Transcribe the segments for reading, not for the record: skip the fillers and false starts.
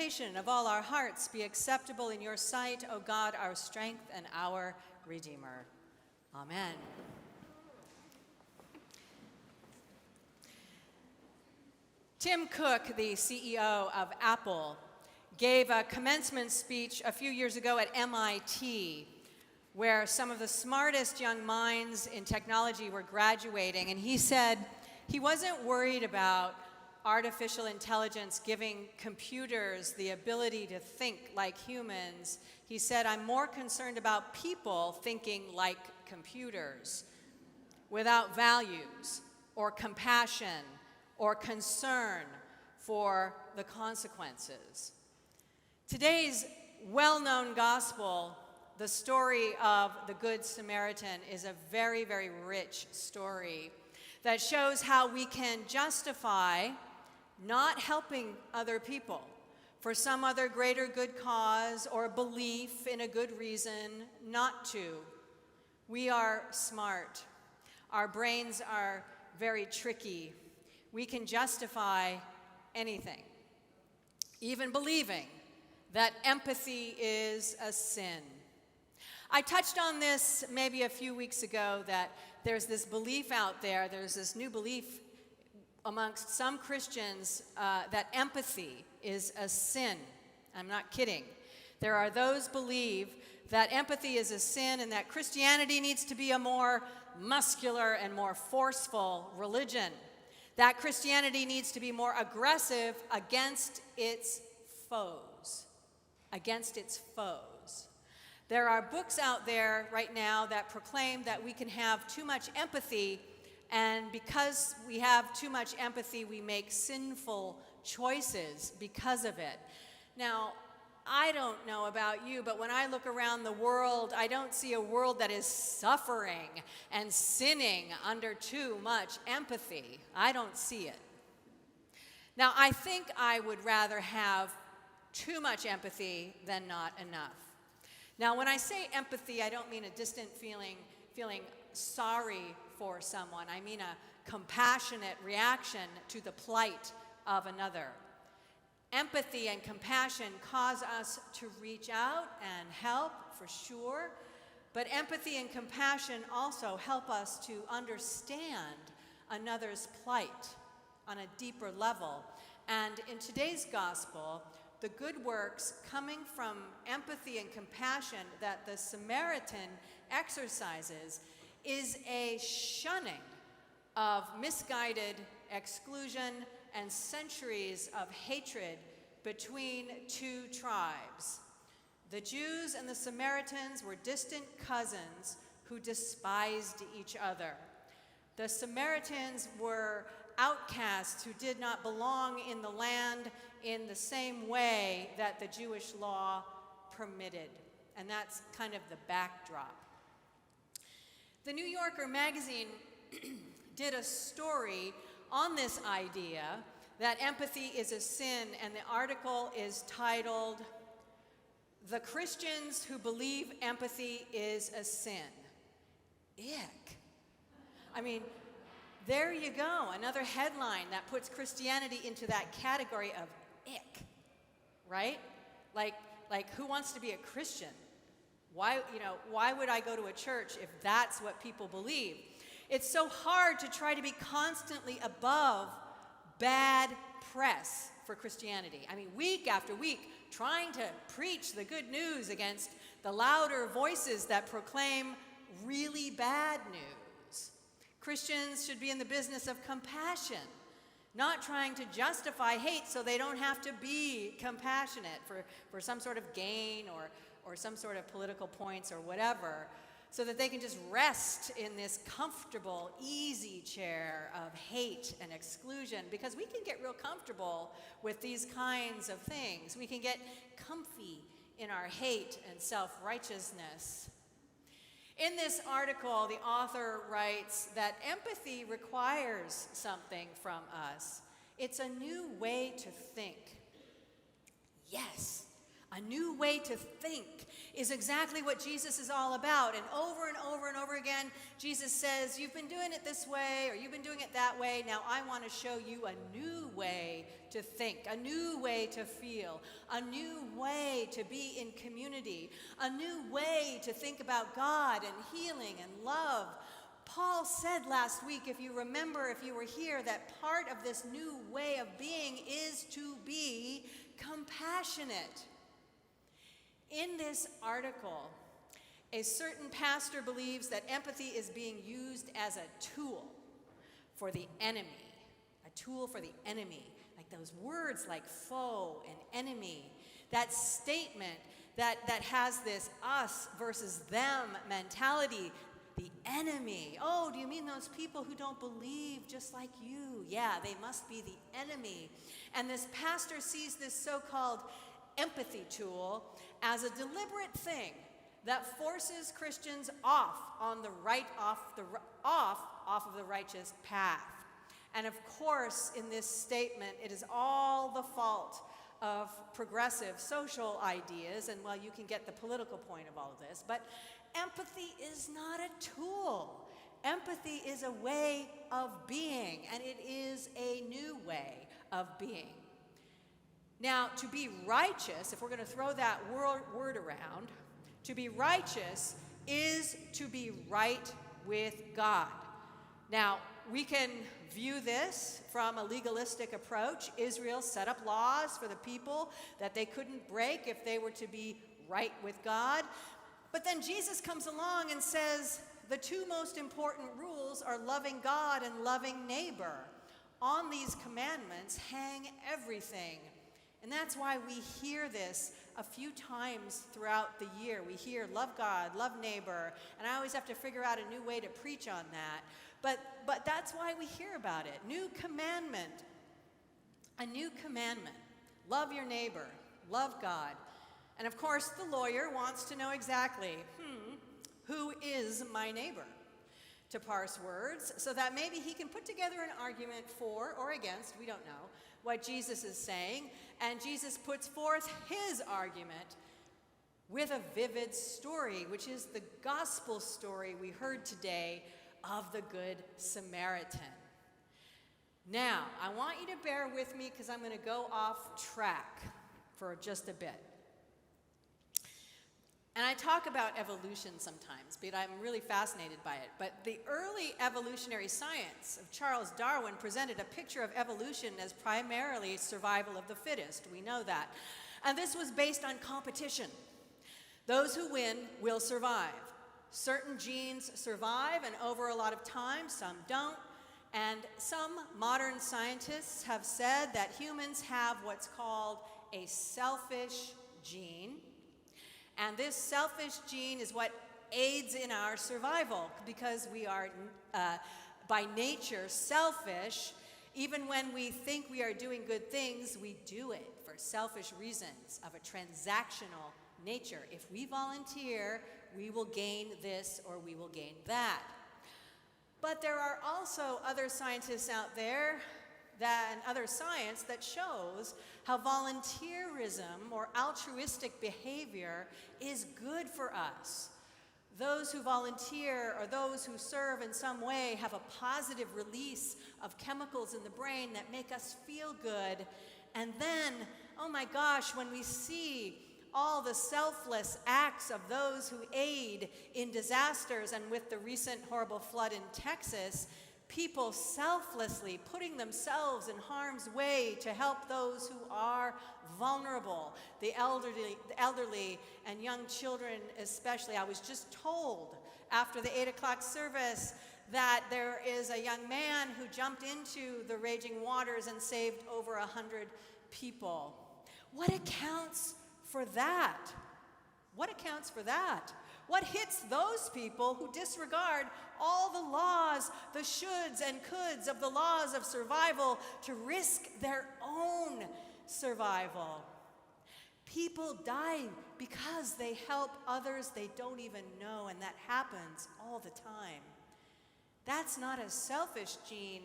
Of all our hearts be acceptable in your sight, O God, our strength and our Redeemer. Amen. Tim Cook, the CEO of Apple, gave a commencement speech a few years ago at MIT, where some of the smartest young minds in technology were graduating, and he said he wasn't worried about artificial intelligence giving computers the ability to think like humans. He said, I'm more concerned about people thinking like computers, without values or compassion or concern for the consequences. Today's well-known gospel, the story of the Good Samaritan, is a very, very rich story that shows how we can justify not helping other people for some other greater good cause or belief in a good reason not to. We are smart. Our brains are very tricky. We can justify anything, even believing that empathy is a sin. I touched on this maybe a few weeks ago, that there's this belief out there, there's this new belief amongst some Christians that empathy is a sin. I'm not kidding. There are those believe that empathy is a sin and that Christianity needs to be a more muscular and more forceful religion. That Christianity needs to be more aggressive against its foes. Against its foes. There are books out there right now that proclaim that we can have too much empathy, and because we have too much empathy, we make sinful choices because of it. Now, I don't know about you, but when I look around the world, I don't see a world that is suffering and sinning under too much empathy. I don't see it. Now, I think I would rather have too much empathy than not enough. Now, when I say empathy, I don't mean a distant feeling sorry for someone. I mean a compassionate reaction to the plight of another. Empathy and compassion cause us to reach out and help, for sure, but empathy and compassion also help us to understand another's plight on a deeper level. And in today's gospel, the good works coming from empathy and compassion that the Samaritan exercises is a shunning of misguided exclusion and centuries of hatred between two tribes. The Jews and the Samaritans were distant cousins who despised each other. The Samaritans were outcasts who did not belong in the land in the same way that the Jewish law permitted. And that's kind of the backdrop. The New Yorker magazine did a story on this idea that empathy is a sin, and the article is titled, "The Christians Who Believe Empathy is a Sin." Ick. I mean, there you go, another headline that puts Christianity into that category of ick, right? Like who wants to be a Christian? Why would I go to a church if that's what people believe? It's so hard to try to be constantly above bad press for Christianity. I mean, week after week, trying to preach the good news against the louder voices that proclaim really bad news. Christians should be in the business of compassion, not trying to justify hate so they don't have to be compassionate for some sort of gain or some sort of political points or whatever, so that they can just rest in this comfortable, easy chair of hate and exclusion, because we can get real comfortable with these kinds of things. We can get comfy in our hate and self-righteousness. In this article, the author writes that empathy requires something from us. It's a new way to think. Yes, a new way to think is exactly what Jesus is all about. And over and over and over again, Jesus says, you've been doing it this way, or you've been doing it that way. Now I want to show you a new way to think, a new way to feel, a new way to be in community, a new way to think about God and healing and love. Paul said last week, if you remember, if you were here, that part of this new way of being is to be compassionate. In this article, a certain pastor believes that empathy is being used as a tool for the enemy. A tool for the enemy. Like those words like foe and enemy. That statement that has this us versus them mentality. The enemy. Oh, do you mean those people who don't believe just like you? Yeah, they must be the enemy. And this pastor sees this so-called empathy tool as a deliberate thing that forces Christians off of the righteous path. And of course, in this statement, it is all the fault of progressive social ideas, and well, you can get the political point of all of this, but empathy is not a tool. Empathy is a way of being, and it is a new way of being. Now, to be righteous, if we're going to throw that word around, to be righteous is to be right with God. Now, we can view this from a legalistic approach. Israel set up laws for the people that they couldn't break if they were to be right with God. But then Jesus comes along and says the two most important rules are loving God and loving neighbor. On these commandments hang everything. And that's why we hear this a few times throughout the year. We hear love God, love neighbor, and I always have to figure out a new way to preach on that. But that's why we hear about it. New commandment. A new commandment. Love your neighbor. Love God. And of course, the lawyer wants to know exactly, who is my neighbor? To parse words so that maybe he can put together an argument for or against, we don't know, what Jesus is saying. And Jesus puts forth his argument with a vivid story, which is the gospel story we heard today of the Good Samaritan. Now, I want you to bear with me because I'm going to go off track for just a bit. And I talk about evolution sometimes, but I'm really fascinated by it. But the early evolutionary science of Charles Darwin presented a picture of evolution as primarily survival of the fittest. We know that. And this was based on competition. Those who win will survive. Certain genes survive, and over a lot of time, some don't. And some modern scientists have said that humans have what's called a selfish gene. And this selfish gene is what aids in our survival because we are, by nature, selfish. Even when we think we are doing good things, we do it for selfish reasons of a transactional nature. If we volunteer, we will gain this or we will gain that. But there are also other scientists out there and other science that shows how volunteerism or altruistic behavior is good for us. Those who volunteer or those who serve in some way have a positive release of chemicals in the brain that make us feel good. And then, oh my gosh, when we see all the selfless acts of those who aid in disasters, and with the recent horrible flood in Texas, people selflessly putting themselves in harm's way to help those who are vulnerable, the elderly and young children especially. I was just told after the 8 o'clock service that there is a young man who jumped into the raging waters and saved over 100 people. What accounts for that? What accounts for that? What hits those people who disregard all the laws, the shoulds and coulds of the laws of survival to risk their own survival? People die because they help others they don't even know, and that happens all the time. That's not a selfish gene.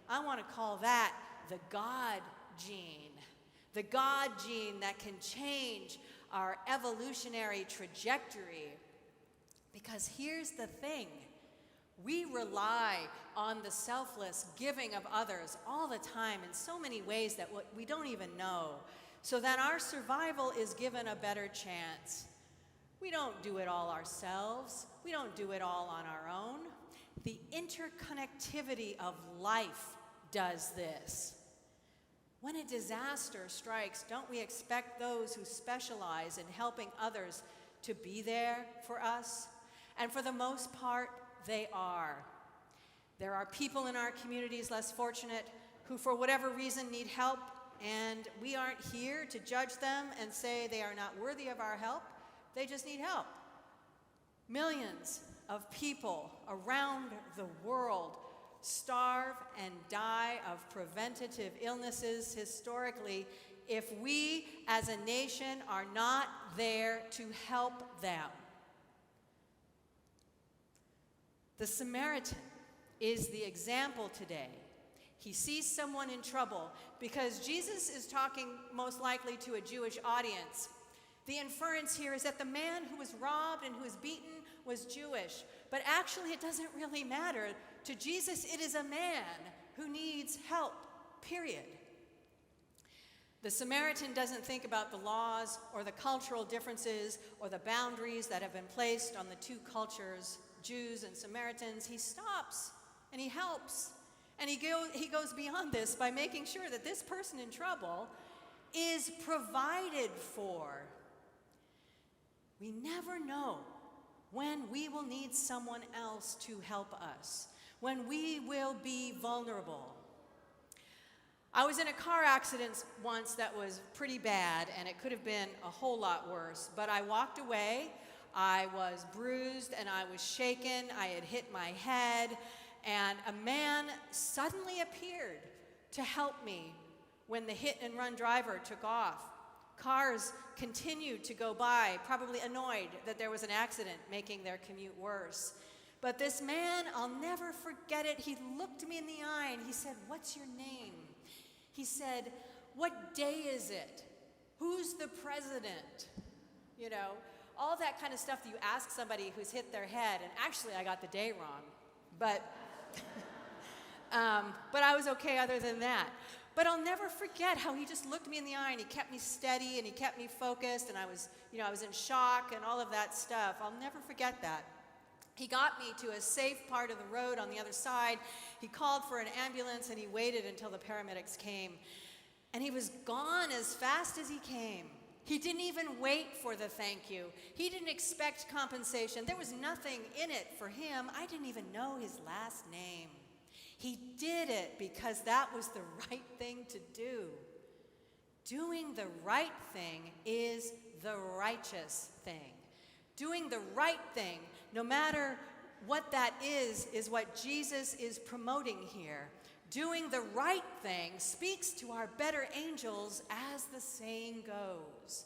I want to call that the God gene. the God gene that can change our evolutionary trajectory. Because here's the thing, we rely on the selfless giving of others all the time in so many ways that we don't even know, so that our survival is given a better chance. We don't do it all ourselves. We don't do it all on our own. The interconnectivity of life does this. When a disaster strikes, don't we expect those who specialize in helping others to be there for us? And for the most part, they are. There are people in our communities less fortunate who, for whatever reason, need help, and we aren't here to judge them and say they are not worthy of our help. They just need help. Millions of people around the world starve and die of preventative illnesses historically if we as a nation are not there to help them. The Samaritan is the example today. He sees someone in trouble because Jesus is talking most likely to a Jewish audience. The inference here is that the man who was robbed and who was beaten was Jewish. But actually, it doesn't really matter. To Jesus, it is a man who needs help, period. The Samaritan doesn't think about the laws or the cultural differences or the boundaries that have been placed on the two cultures, Jews and Samaritans. He stops and he helps. And he goes beyond this by making sure that this person in trouble is provided for. We never know when we will need someone else to help us, when we will be vulnerable. I was in a car accident once that was pretty bad, and it could have been a whole lot worse, but I walked away. I was bruised and I was shaken. I had hit my head, and a man suddenly appeared to help me when the hit-and-run driver took off. Cars continued to go by, probably annoyed that there was an accident making their commute worse. But this man, I'll never forget it, he looked me in the eye and he said, "What's your name?" He said, "What day is it? Who's the president?" You know, all that kind of stuff that you ask somebody who's hit their head. And actually, I got the day wrong. But I was okay other than that. But I'll never forget how he just looked me in the eye and he kept me steady and he kept me focused, and I was in shock and all of that stuff. I'll never forget that. He got me to a safe part of the road on the other side. He called for an ambulance and he waited until the paramedics came. And he was gone as fast as he came. He didn't even wait for the thank you. He didn't expect compensation. There was nothing in it for him. I didn't even know his last name. He did it because that was the right thing to do. Doing the right thing is the righteous thing. Doing the right thing, no matter what that is what Jesus is promoting here. Doing the right thing speaks to our better angels, as the saying goes.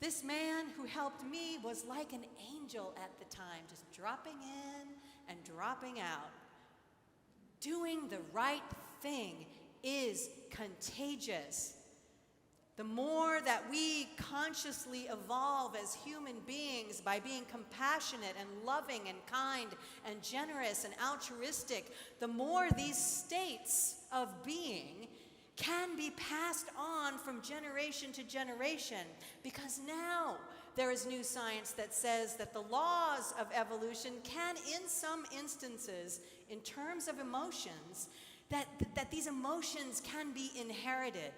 This man who helped me was like an angel at the time, just dropping in and dropping out. Doing the right thing is contagious. The more that we consciously evolve as human beings by being compassionate and loving and kind and generous and altruistic, the more these states of being can be passed on from generation to generation, because now there is new science that says that the laws of evolution can, in some instances, in terms of emotions, that these emotions can be inherited.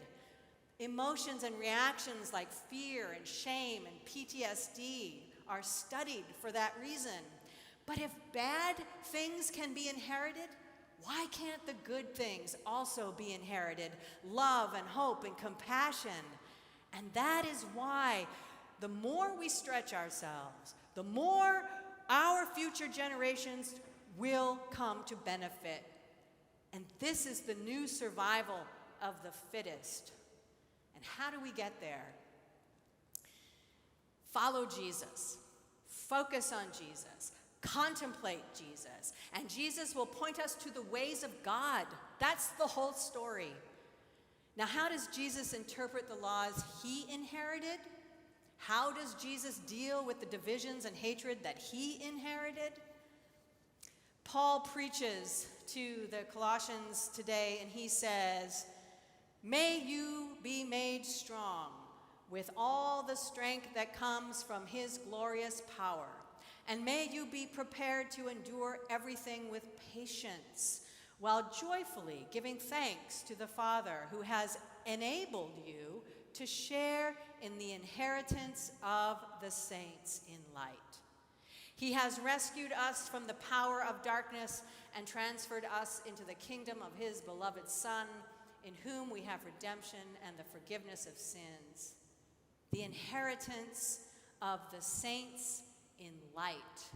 Emotions and reactions like fear and shame and PTSD are studied for that reason. But if bad things can be inherited, why can't the good things also be inherited? Love and hope and compassion. And that is why the more we stretch ourselves, the more our future generations will come to benefit. And this is the new survival of the fittest. And how do we get there? Follow Jesus. Focus on Jesus. Contemplate Jesus. And Jesus will point us to the ways of God. That's the whole story. Now, how does Jesus interpret the laws he inherited? How does Jesus deal with the divisions and hatred that he inherited? Paul preaches to the Colossians today, and he says, "May you be made strong with all the strength that comes from his glorious power, and may you be prepared to endure everything with patience, while joyfully giving thanks to the Father who has enabled you to share in the inheritance of the saints in light. He has rescued us from the power of darkness and transferred us into the kingdom of his beloved Son, in whom we have redemption and the forgiveness of sins, the inheritance of the saints in light."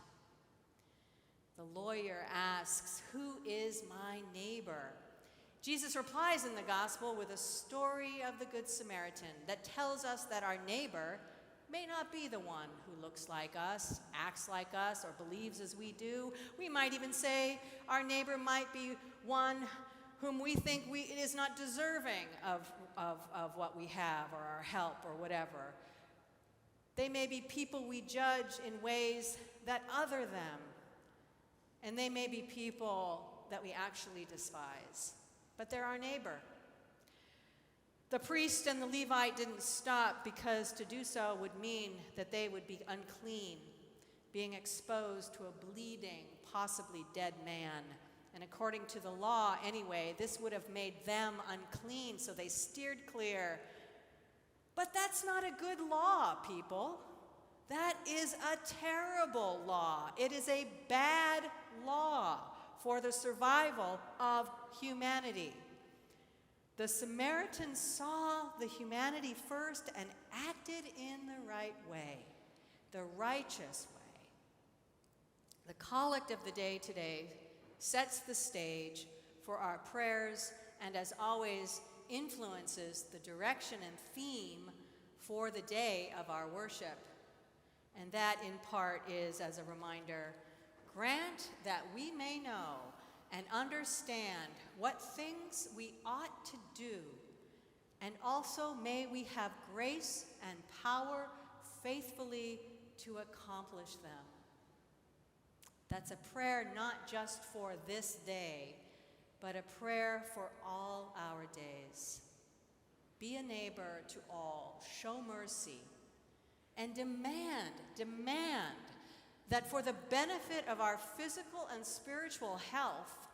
The lawyer asks, "Who is my neighbor?" Jesus replies in the gospel with a story of the Good Samaritan that tells us that our neighbor may not be the one who looks like us, acts like us, or believes as we do. We might even say our neighbor might be one whom we think is not deserving of what we have or our help or whatever. They may be people we judge in ways that other them, and they may be people that we actually despise, but they're our neighbor. The priest and the Levite didn't stop because to do so would mean that they would be unclean, being exposed to a bleeding, possibly dead man. And according to the law, anyway, this would have made them unclean, so they steered clear. But that's not a good law, people. That is a terrible law. It is a bad law for the survival of humanity. The Samaritans saw the humanity first and acted in the right way, the righteous way. The collect of the day today sets the stage for our prayers and, as always, influences the direction and theme for the day of our worship. And that, in part, is, as a reminder, grant that we may know and understand what things we ought to do, and also may we have grace and power faithfully to accomplish them. That's a prayer not just for this day, but a prayer for all our days. Be a neighbor to all, show mercy, and demand that for the benefit of our physical and spiritual health,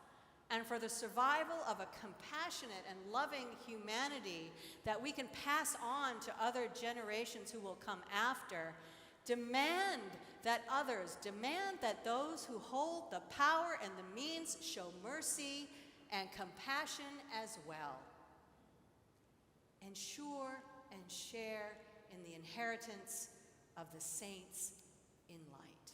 and for the survival of a compassionate and loving humanity that we can pass on to other generations who will come after, demand that those who hold the power and the means show mercy and compassion as well. Ensure and share in the inheritance of the saints in light.